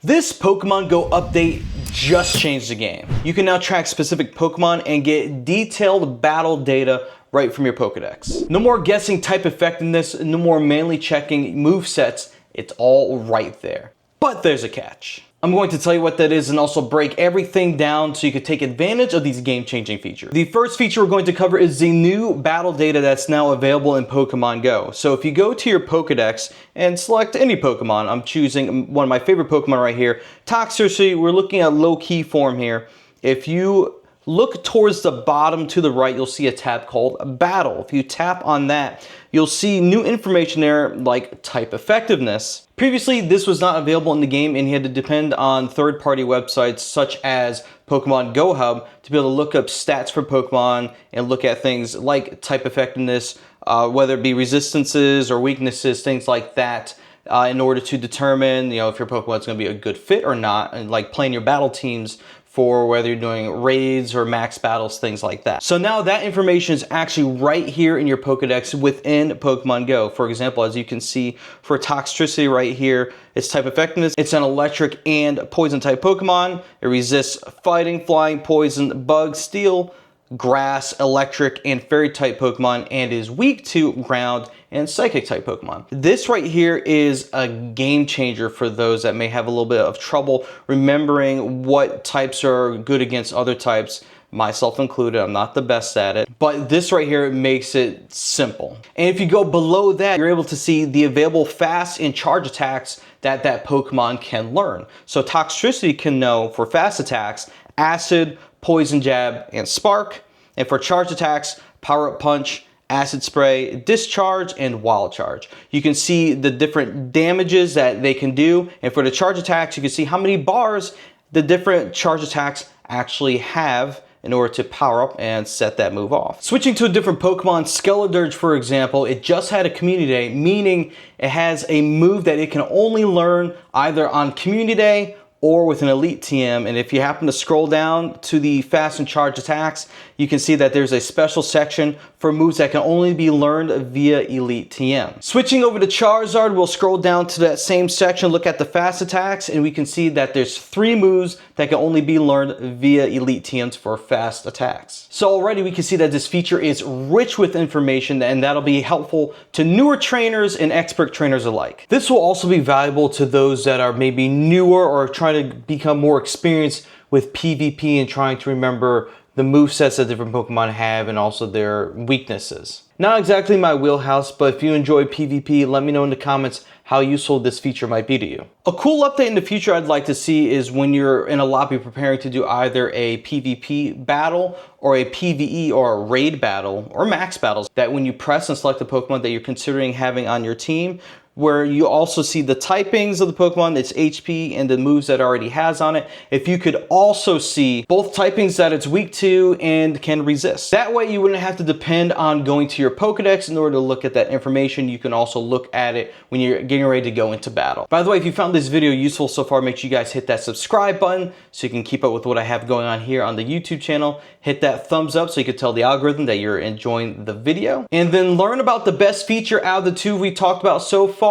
This Pokemon Go update just changed the game. You can now track specific Pokemon and get detailed battle data right from your Pokédex. No more guessing type effectiveness, no more manually checking move sets, it's all right there. But there's a catch. I'm going to tell you what that is and also break everything down so you can take advantage of these game-changing features. The first feature we're going to cover is the new battle data that's now available in Pokemon Go. So if you go to your Pokédex and select any Pokemon, I'm choosing one of my favorite Pokemon right here, Toxtricity. We're looking at low-key form here. If you look towards the bottom to the right, you'll see a tab called Battle. If you tap on that, you'll see new information there like type effectiveness. Previously, this was not available in the game and you had to depend on third-party websites such as Pokemon Go Hub to be able to look up stats for Pokemon and look at things like type effectiveness, whether it be resistances or weaknesses, things like that, in order to determine, if your Pokemon's going to be a good fit or not, and like playing your battle teams for whether you're doing raids or max battles, things like that. So now that information is actually right here in your Pokédex within Pokemon Go. For example, as you can see for Toxtricity right here, its type effectiveness, it's an electric and poison type Pokemon. It resists fighting, flying, poison, bug, steel, grass, electric, and fairy type Pokemon, and is weak to ground and psychic type Pokemon. This right here is a game changer for those that may have a little bit of trouble remembering what types are good against other types, myself included. I'm not the best at it, but this right here makes it simple. And if you go below that, you're able to see the available fast and charge attacks that Pokemon can learn. So Toxtricity can know for fast attacks, Acid, Poison Jab, and Spark. And for charge attacks, Power Up Punch, Acid Spray, Discharge, and Wild Charge. You can see the different damages that they can do. And for the charge attacks, you can see how many bars the different charge attacks actually have in order to power up and set that move off. Switching to a different Pokemon, Skeledirge, for example, it just had a Community Day, meaning it has a move that it can only learn either on Community Day or with an Elite TM. And if you happen to scroll down to the fast and charge attacks, you can see that there's a special section for moves that can only be learned via Elite TM. Switching over to Charizard, we'll scroll down to that same section, look at the fast attacks, and we can see that there's 3 moves that can only be learned via Elite TMs for fast attacks. So already we can see that this feature is rich with information, and that'll be helpful to newer trainers and expert trainers alike. This will also be valuable to those that are maybe newer or trying to become more experienced with PvP and trying to remember the movesets that different Pokemon have and also their weaknesses. Not exactly my wheelhouse, but if you enjoy PvP, let me know in the comments how useful this feature might be to you. A cool update in the future I'd like to see is when you're in a lobby preparing to do either a PvP battle or a PvE or a raid battle or max battles, that when you press and select the Pokemon that you're considering having on your team, where you also see the typings of the Pokemon, its HP, and the moves that it already has on it. If you could also see both typings that it's weak to and can resist. That way you wouldn't have to depend on going to your Pokédex in order to look at that information. You can also look at it when you're getting ready to go into battle. By the way, if you found this video useful so far, make sure you guys hit that subscribe button so you can keep up with what I have going on here on the YouTube channel. Hit that thumbs up so you can tell the algorithm that you're enjoying the video. And then learn about the best feature out of the 2 we talked about so far,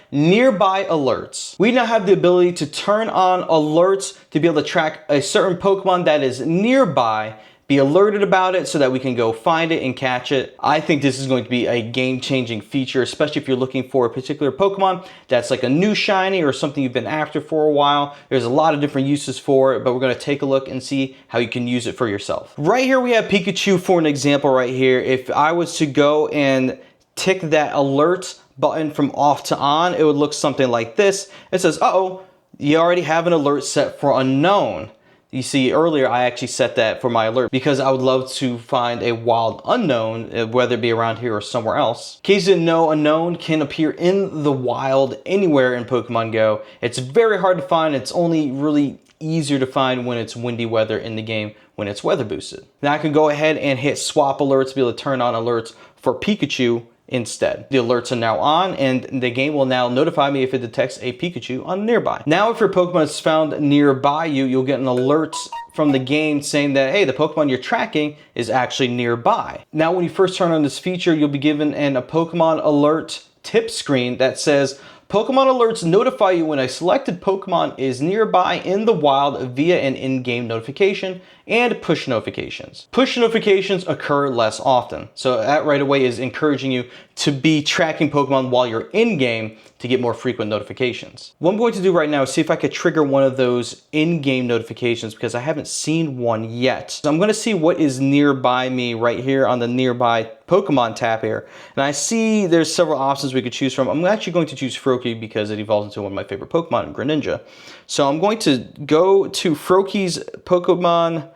Nearby Alerts. We now have the ability to turn on alerts to be able to track a certain Pokemon that is nearby, be alerted about it so that we can go find it and catch it. I think this is going to be a game-changing feature, especially if you're looking for a particular Pokemon that's like a new shiny or something you've been after for a while. There's a lot of different uses for it, but we're going to take a look and see how you can use it for yourself. Right here we have Pikachu for an example right here. If I was to go and tick that alert button from off to on, it would look something like this. It says, uh-oh, you already have an alert set for unknown. You see earlier I actually set that for my alert because I would love to find a wild unknown, whether it be around here or somewhere else. In case you didn't know, unknown can appear in the wild anywhere in Pokemon Go. It's very hard to find. It's only really easier to find when it's windy weather in the game, when it's weather boosted. Now I can go ahead and hit swap alerts to be able to turn on alerts for Pikachu instead. The alerts are now on and the game will now notify me if it detects a Pikachu on nearby. Now if your Pokemon is found nearby you, you'll get an alert from the game saying that, hey, the Pokemon you're tracking is actually nearby. Now when you first turn on this feature, you'll be given a Pokemon alert tip screen that says Pokemon alerts notify you when a selected Pokemon is nearby in the wild via an in-game notification and push notifications. Push notifications occur less often, so that right away is encouraging you to be tracking Pokemon while you're in-game to get more frequent notifications. What I'm going to do right now is see if I could trigger one of those in-game notifications because I haven't seen one yet. So I'm going to see what is nearby me right here on the Nearby Pokemon tab here. And I see there's several options we could choose from. I'm actually going to choose Froakie because it evolves into one of my favorite Pokemon, Greninja. So I'm going to go to Froakie's Pokemon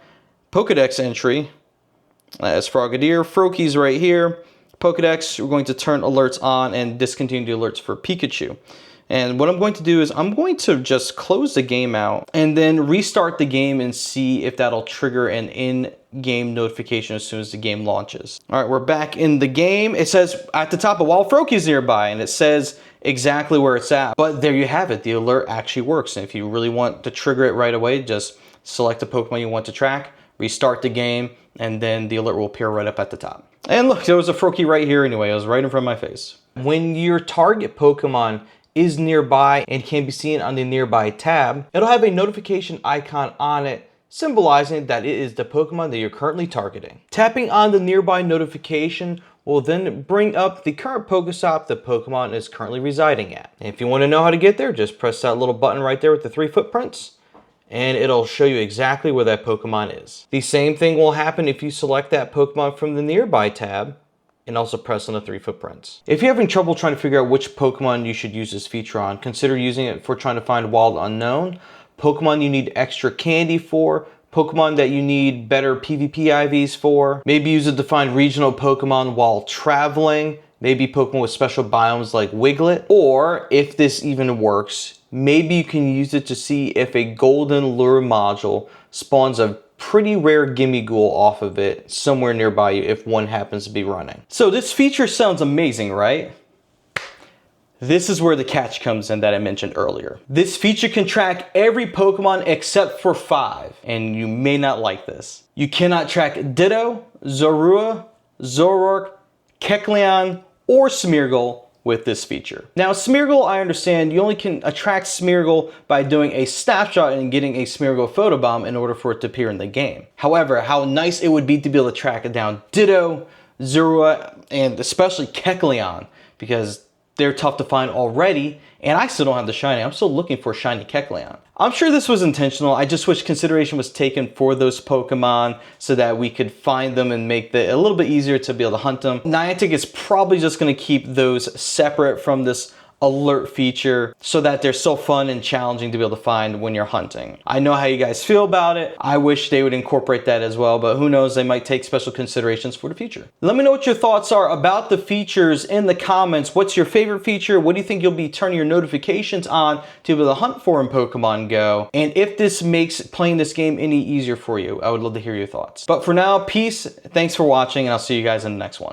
Pokédex entry. As Frogadier, Froakie's right here. Pokédex, we're going to turn alerts on and discontinue the alerts for Pikachu. And what I'm going to do is I'm going to just close the game out and then restart the game and see if that'll trigger an in-game notification as soon as the game launches. All right, we're back in the game. It says at the top of Wild Froakie's nearby, and it says exactly where it's at. But there you have it. The alert actually works. And if you really want to trigger it right away, just select the Pokemon you want to track, restart the game, and then the alert will appear right up at the top. And look, there was a Froakie right here anyway. It was right in front of my face. When your target Pokemon is nearby and can be seen on the Nearby tab, it'll have a notification icon on it symbolizing that it is the Pokemon that you're currently targeting. Tapping on the Nearby notification will then bring up the current Pokestop the Pokemon is currently residing at. And if you want to know how to get there, just press that little button right there with the 3 footprints, and it'll show you exactly where that Pokemon is. The same thing will happen if you select that Pokemon from the Nearby tab and also press on the 3 footprints. If you're having trouble trying to figure out which Pokemon you should use this feature on, consider using it for trying to find Wild Unknown, Pokemon you need extra candy for, Pokemon that you need better PvP IVs for, maybe use it to find regional Pokemon while traveling, maybe Pokemon with special biomes like Wiglet, or if this even works, maybe you can use it to see if a golden lure module spawns a pretty rare Gimmighoul off of it somewhere nearby you if one happens to be running. So this feature sounds amazing, right? This is where the catch comes in that I mentioned earlier. This feature can track every Pokemon except for 5, and you may not like this. You cannot track Ditto, Zorua, Zoroark, Kecleon, or Smeargle with this feature. Now Smeargle, I understand you only can attract Smeargle by doing a snapshot and getting a Smeargle photobomb in order for it to appear in the game. However, how nice it would be to be able to track down Ditto, Zorua, and especially Kecleon, because they're tough to find already, and I still don't have the shiny. I'm still looking for a shiny Kecleon. I'm sure this was intentional. I just wish consideration was taken for those Pokemon so that we could find them and make it a little bit easier to be able to hunt them. Niantic is probably just going to keep those separate from this alert feature so that they're so fun and challenging to be able to find when you're hunting. I know how you guys feel about it. I wish they would incorporate that as well, but who knows, they might take special considerations for the future. Let me know what your thoughts are about the features in the comments. What's your favorite feature? What do you think you'll be turning your notifications on to be able to hunt for in Pokemon Go? And if this makes playing this game any easier for you, I would love to hear your thoughts. But for now, peace, thanks for watching, and I'll see you guys in the next one.